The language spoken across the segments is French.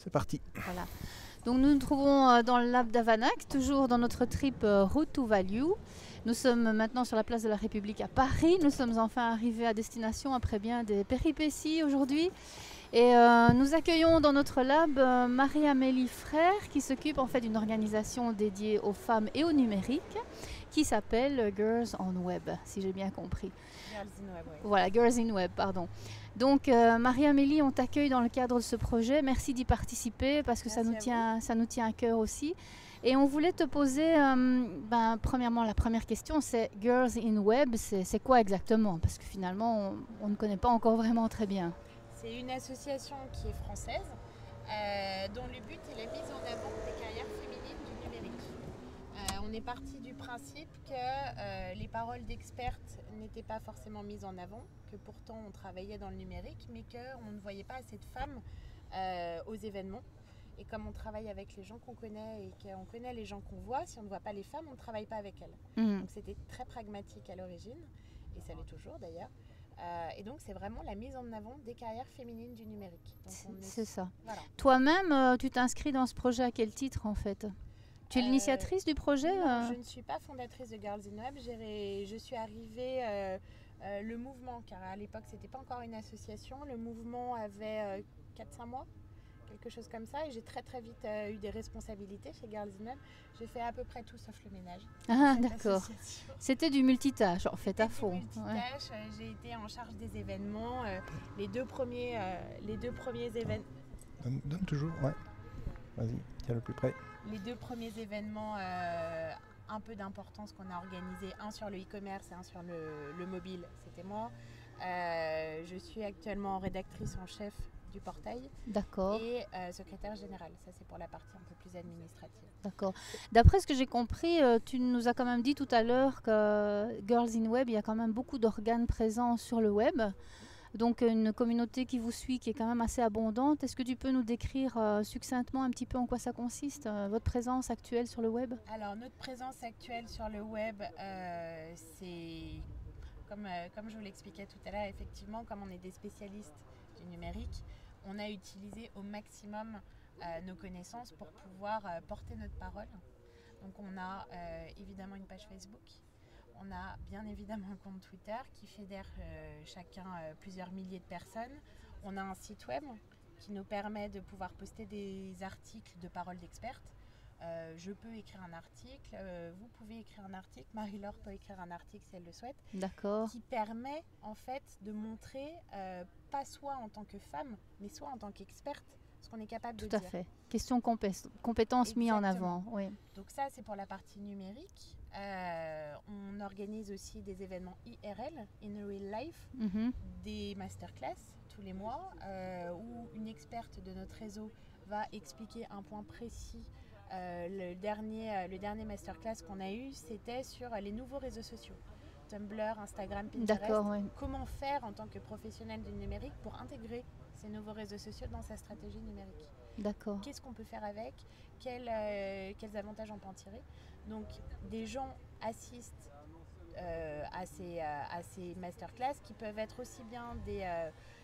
C'est parti. Voilà. Donc nous nous trouvons dans le lab d'Avanac, toujours dans notre trip Route to Value. Nous sommes maintenant sur la place de la République à Paris. Nous sommes enfin arrivés à destination après bien des péripéties aujourd'hui. Et nous accueillons dans notre lab Marie-Amélie Frère qui s'occupe en fait d'une organisation dédiée aux femmes et au numérique qui s'appelle Girls on Web, si j'ai bien compris. Girls in Web, oui. Voilà, Girls in Web, pardon. Donc Marie-Amélie, on t'accueille dans le cadre de ce projet. Merci d'y participer parce que ça nous tient à cœur aussi. Et on voulait te poser, premièrement, la première question, c'est Girls in Web, c'est quoi exactement? Parce que finalement, on ne connaît pas encore vraiment très bien. C'est une association qui est française, dont le but est la mise en avant des carrières féminines du numérique. On est parti du principe que les paroles d'expertes n'étaient pas forcément mises en avant, que pourtant on travaillait dans le numérique, mais qu'on ne voyait pas assez de femmes aux événements. Et comme on travaille avec les gens qu'on connaît et qu'on connaît les gens qu'on voit, si on ne voit pas les femmes, on ne travaille pas avec elles. Donc c'était très pragmatique à l'origine, et ça l'est toujours d'ailleurs. Et donc c'est vraiment la mise en avant des carrières féminines du numérique. C'est ça. Voilà. Toi-même, tu t'inscris dans ce projet à quel titre en fait? Tu es l'initiatrice du projet? Non, je ne suis pas fondatrice de Girls in Web. Je suis arrivée, le mouvement, car à l'époque c'était pas encore une association, le mouvement avait 4-5 mois, quelque chose comme ça, et j'ai très vite eu des responsabilités chez Girls in Web. J'ai fait à peu près tout sauf le ménage. Ah d'accord. C'était du multitâche en fait à fond. Multitâche, ouais. J'ai été en charge des événements, les deux premiers événements. Donne toujours, ouais. Vas-y, tiens le plus près. Les deux premiers événements un peu d'importance qu'on a organisés, un sur le e-commerce et un sur le mobile, c'était moi. Je suis actuellement rédactrice en chef du portail. D'accord. Et secrétaire générale. Ça, c'est pour la partie un peu plus administrative. D'accord. D'après ce que j'ai compris, tu nous as quand même dit tout à l'heure que Girls in Web, il y a quand même beaucoup d'organes présents sur le web. Donc une communauté qui vous suit, qui est quand même assez abondante. Est-ce que tu peux nous décrire succinctement un petit peu en quoi ça consiste, votre présence actuelle sur le web? Alors notre présence actuelle sur le web, c'est comme je vous l'expliquais tout à l'heure, effectivement, comme on est des spécialistes du numérique, on a utilisé au maximum nos connaissances pour pouvoir porter notre parole. Donc on a évidemment une page Facebook. On a bien évidemment un compte Twitter qui fédère chacun plusieurs milliers de personnes. On a un site web qui nous permet de pouvoir poster des articles de paroles d'expertes. Je peux écrire un article, vous pouvez écrire un article, Marie-Laure peut écrire un article si elle le souhaite. D'accord. Qui permet en fait de montrer, pas soit en tant que femme, mais soit en tant qu'experte, ce qu'on est capable de dire. Tout à fait. Question compétences mis en avant. Oui. Donc ça, c'est pour la partie numérique. On organise aussi des événements IRL, in real life, des masterclass tous les mois, où une experte de notre réseau va expliquer un point précis. Le dernier masterclass qu'on a eu, c'était sur les nouveaux réseaux sociaux. Tumblr, Instagram, Pinterest. Oui. Comment faire en tant que professionnel du numérique pour intégrer ces nouveaux réseaux sociaux dans sa stratégie numérique? D'accord. Qu'est-ce qu'on peut faire avec? Quels avantages on peut en tirer? Donc des gens assistent à ces masterclass qui peuvent être aussi bien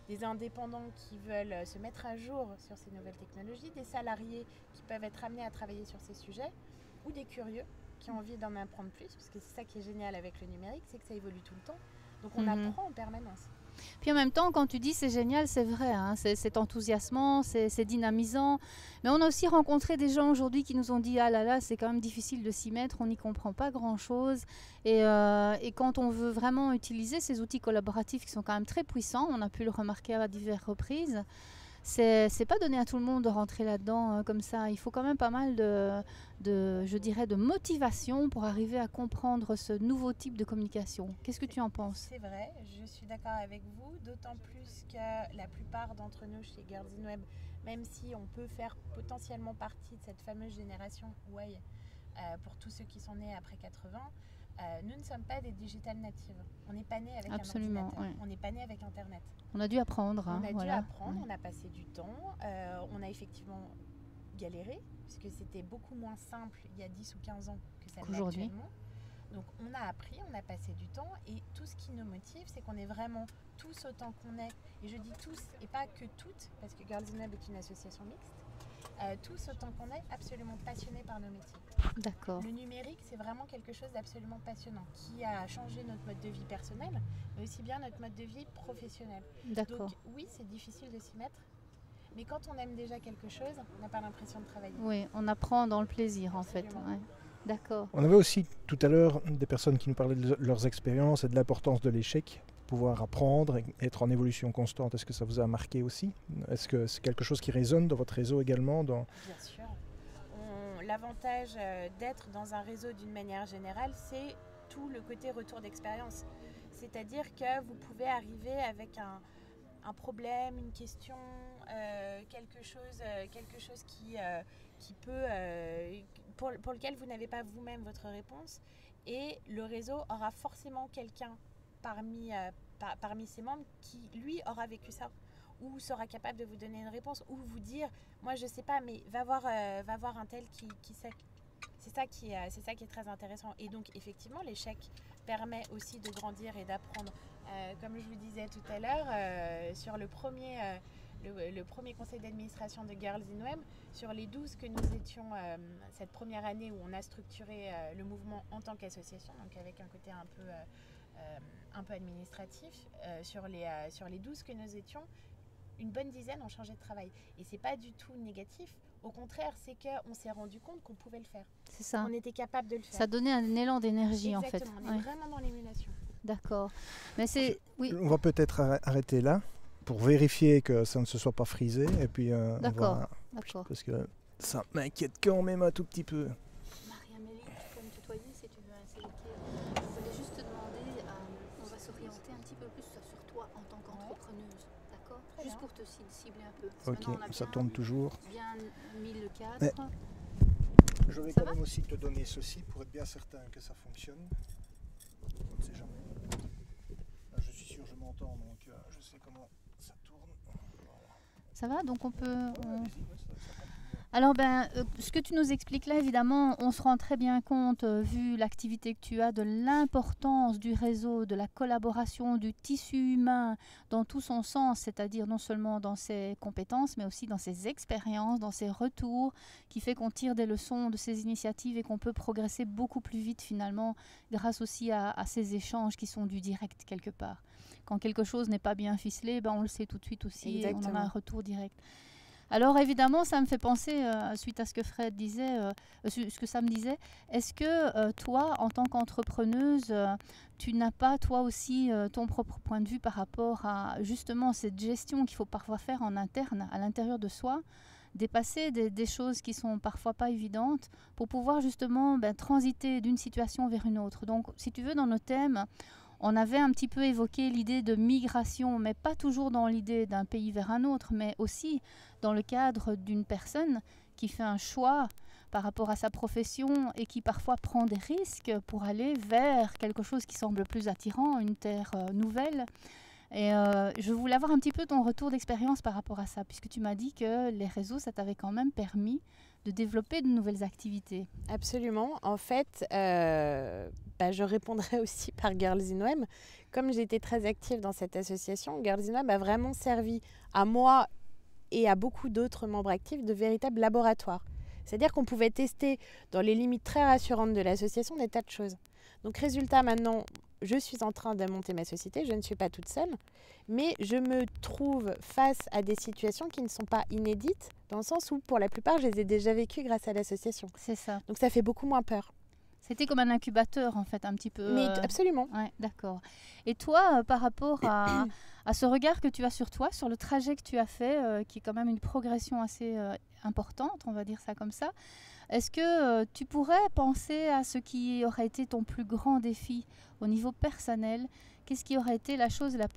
des indépendants qui veulent se mettre à jour sur ces nouvelles technologies, des salariés qui peuvent être amenés à travailler sur ces sujets, ou des curieux qui ont envie d'en apprendre plus, parce que c'est ça qui est génial avec le numérique, c'est que ça évolue tout le temps. Donc on apprend en permanence. Puis en même temps, quand tu dis c'est génial, c'est vrai, hein, c'est enthousiasmant, c'est dynamisant. Mais on a aussi rencontré des gens aujourd'hui qui nous ont dit « Ah là là, c'est quand même difficile de s'y mettre, on n'y comprend pas grand-chose. » Et quand on veut vraiment utiliser ces outils collaboratifs qui sont quand même très puissants, on a pu le remarquer à diverses reprises, c'est pas donné à tout le monde de rentrer là-dedans comme ça. Il faut quand même pas mal de motivation pour arriver à comprendre ce nouveau type de communication. Qu'est-ce que tu en penses? C'est vrai, je suis d'accord avec vous, d'autant plus que la plupart d'entre nous chez Girls in Web, même si on peut faire potentiellement partie de cette fameuse génération Y, pour tous ceux qui sont nés après 80, nous ne sommes pas des digital natives. On n'est pas nés avec un ordinateur. Oui. On n'est pas nés avec Internet. On a dû apprendre. On a dû apprendre, on a passé du temps. On a effectivement galéré, puisque c'était beaucoup moins simple il y a 10 ou 15 ans que ça l'est actuellement. Donc on a appris, on a passé du temps, et tout ce qui nous motive, c'est qu'on est vraiment tous autant qu'on est. Et je dis tous, et pas que toutes, parce que Girls in Web est une association mixte. tous autant qu'on est absolument passionnés par nos métiers. D'accord. Le numérique, c'est vraiment quelque chose d'absolument passionnant qui a changé notre mode de vie personnel, mais aussi bien notre mode de vie professionnel. D'accord. Donc oui, c'est difficile de s'y mettre, mais quand on aime déjà quelque chose, on n'a pas l'impression de travailler. Oui, on apprend dans le plaisir en fait. Absolument. Ouais. D'accord. On avait aussi tout à l'heure des personnes qui nous parlaient de leurs expériences et de l'importance de l'échec, pouvoir apprendre et être en évolution constante. Est-ce que ça vous a marqué aussi? Est-ce que c'est quelque chose qui résonne dans votre réseau également Bien sûr. L'avantage d'être dans un réseau d'une manière générale, c'est tout le côté retour d'expérience. C'est-à-dire que vous pouvez arriver avec un problème, une question, quelque chose qui peut, pour lequel vous n'avez pas vous-même votre réponse. Et le réseau aura forcément quelqu'un parmi ses membres qui, lui, aura vécu ça, ou sera capable de vous donner une réponse, ou vous dire, moi je sais pas, mais va voir un tel qui sait. C'est ça qui est très intéressant. Et donc effectivement, l'échec permet aussi de grandir et d'apprendre. Comme je vous disais tout à l'heure, sur le premier conseil d'administration de Girls in Web, sur les 12 que nous étions cette première année où on a structuré le mouvement en tant qu'association, donc avec un côté un peu administratif, sur les 12 que nous étions, une bonne dizaine ont changé de travail. Et c'est pas du tout négatif. Au contraire, c'est qu'on s'est rendu compte qu'on pouvait le faire. C'est ça. On était capable de le faire. Ça donnait un élan d'énergie en fait. Exactement, on est vraiment dans l'émulation. D'accord. Mais c'est... Oui. On va peut-être arrêter là pour vérifier que ça ne se soit pas frisé. Et puis, D'accord. D'accord. Parce que ça m'inquiète quand même un tout petit peu. Marie-Amélie, tu peux me tutoyer si tu veux, c'est ok. Je voulais juste te demander, on va s'orienter un petit peu plus sur toi en tant qu'entrepreneuse, d'accord? Juste pour te cibler un peu. Ok, ça tourne toujours. Bien mis le cadre. Mais je vais Ça quand va même aussi te donner ceci pour être bien certain que ça fonctionne. On ne sait jamais. Là, je suis sûr, je m'entends, donc je sais comment ça tourne. Voilà. Ça va? Donc on peut... Allez-y, ouais, ça continue. Alors, ce que tu nous expliques là, évidemment, on se rend très bien compte, vu l'activité que tu as, de l'importance du réseau, de la collaboration, du tissu humain dans tout son sens, c'est-à-dire non seulement dans ses compétences, mais aussi dans ses expériences, dans ses retours, qui fait qu'on tire des leçons de ces initiatives et qu'on peut progresser beaucoup plus vite finalement, grâce aussi à ces échanges qui sont du direct quelque part. Quand quelque chose n'est pas bien ficelé, on le sait tout de suite aussi. Exactement. Et on en a un retour direct. Alors évidemment, ça me fait penser, suite à ce que Fred disait, ce que Sam disait, est-ce que toi, en tant qu'entrepreneuse, tu n'as pas toi aussi ton propre point de vue par rapport à justement cette gestion qu'il faut parfois faire en interne, à l'intérieur de soi, dépasser des choses qui sont parfois pas évidentes pour pouvoir justement transiter d'une situation vers une autre. Donc si tu veux, dans nos thèmes, on avait un petit peu évoqué l'idée de migration, mais pas toujours dans l'idée d'un pays vers un autre, mais aussi dans le cadre d'une personne qui fait un choix par rapport à sa profession et qui parfois prend des risques pour aller vers quelque chose qui semble plus attirant, une terre nouvelle. Et je voulais avoir un petit peu ton retour d'expérience par rapport à ça, puisque tu m'as dit que les réseaux, ça t'avait quand même permis de développer de nouvelles activités. Absolument. En fait, je répondrai aussi par Girls in Web. Comme j'étais très active dans cette association, Girls in Web a vraiment servi à moi et à beaucoup d'autres membres actifs de véritables laboratoires. C'est-à-dire qu'on pouvait tester dans les limites très rassurantes de l'association des tas de choses. Donc résultat, maintenant, je suis en train de monter ma société, je ne suis pas toute seule, mais je me trouve face à des situations qui ne sont pas inédites, dans le sens où, pour la plupart, je les ai déjà vécues grâce à l'association. C'est ça. Donc ça fait beaucoup moins peur. C'était comme un incubateur, en fait, un petit peu. Mais absolument. Ouais, d'accord. Et toi, par rapport à ce regard que tu as sur toi, sur le trajet que tu as fait, qui est quand même une progression assez importante, on va dire ça comme ça, est-ce que tu pourrais penser à ce qui aurait été ton plus grand défi au niveau personnel? Qu'est-ce qui aurait été la chose la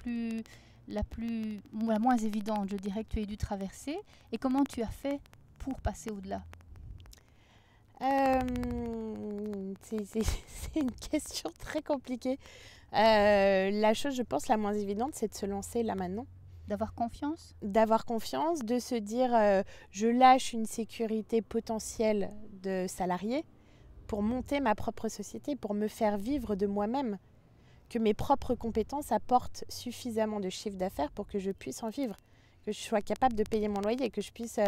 moins évidente, je dirais, que tu aies dû traverser? Et comment tu as fait pour passer au-delà? C'est une question très compliquée. La chose, je pense, la moins évidente, c'est de se lancer là maintenant. D'avoir confiance? D'avoir confiance, de se dire je lâche une sécurité potentielle de salarié pour monter ma propre société, pour me faire vivre de moi-même. Que mes propres compétences apportent suffisamment de chiffre d'affaires pour que je puisse en vivre. que je sois capable de payer mon loyer et que je puisse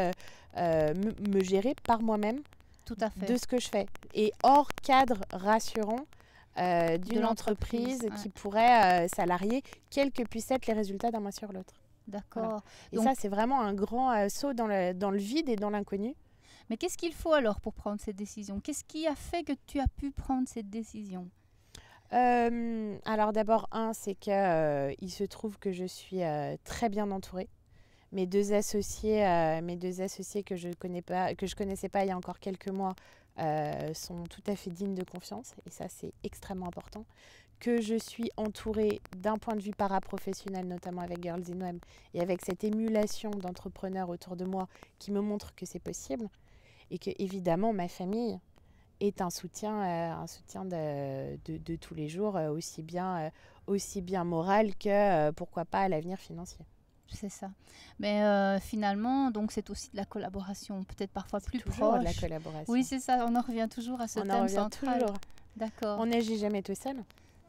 me gérer par moi-même Tout à fait. de ce que je fais. Et hors cadre rassurant d'une l'entreprise, entreprise qui pourrait salarier, quels que puissent être les résultats d'un mois sur l'autre. D'accord. Voilà. Et Donc- ça, c'est vraiment un grand saut dans le vide et dans l'inconnu. Mais qu'est-ce qu'il faut alors pour prendre cette décision? Qu'est-ce qui a fait que tu as pu prendre cette décision? Alors d'abord, c'est que il se trouve que je suis très bien entourée. Mes deux associés que je connaissais pas il y a encore quelques mois sont tout à fait dignes de confiance, et ça c'est extrêmement important. Que je suis entourée d'un point de vue paraprofessionnel, notamment avec Girls in Web, et avec cette émulation d'entrepreneurs autour de moi qui me montre que c'est possible, et que évidemment ma famille est un soutien de tous les jours, aussi bien moral que pourquoi pas à l'avenir financier. C'est ça. Mais finalement, donc c'est aussi de la collaboration, peut-être parfois plus Toujours proche. de la collaboration. Oui, c'est ça. On en revient toujours à ce On en thème revient central. toujours. D'accord. On n'agit jamais tout seul.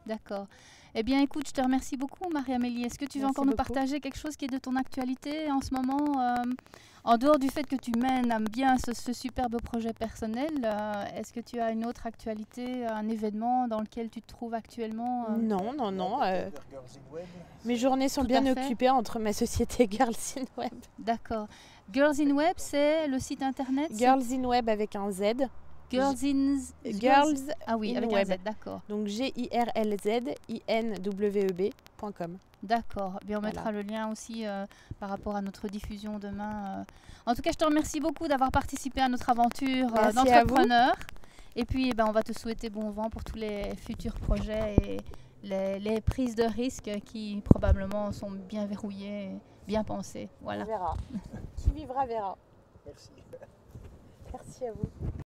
D'accord. Eh bien, écoute, je te remercie beaucoup, Marie-Amélie. Est-ce que tu veux Merci encore nous beaucoup. partager quelque chose qui est de ton actualité en ce moment, en dehors du fait que tu mènes à bien ce superbe projet personnel, est-ce que tu as une autre actualité, un événement dans lequel tu te trouves actuellement Non. Vers Girls in Web. Mes journées sont Tout bien à fait. occupées entre ma société Girls in Web. D'accord. Girls in Web, c'est le site internet c'est Girls in Web avec un Z. Girls in... Girls Ah oui, in avec Web. un Z, d'accord. Donc GIRLZINWEB.com. D'accord. Bien, on Voilà. mettra le lien aussi par rapport à notre diffusion demain. En tout cas, je te remercie beaucoup d'avoir participé à notre aventure Merci à vous. d'entrepreneur. Et puis, on va te souhaiter bon vent pour tous les futurs projets et les prises de risques qui probablement sont bien verrouillées, et bien pensées. Voilà. On verra. Qui vivra verra. Merci. Merci à vous.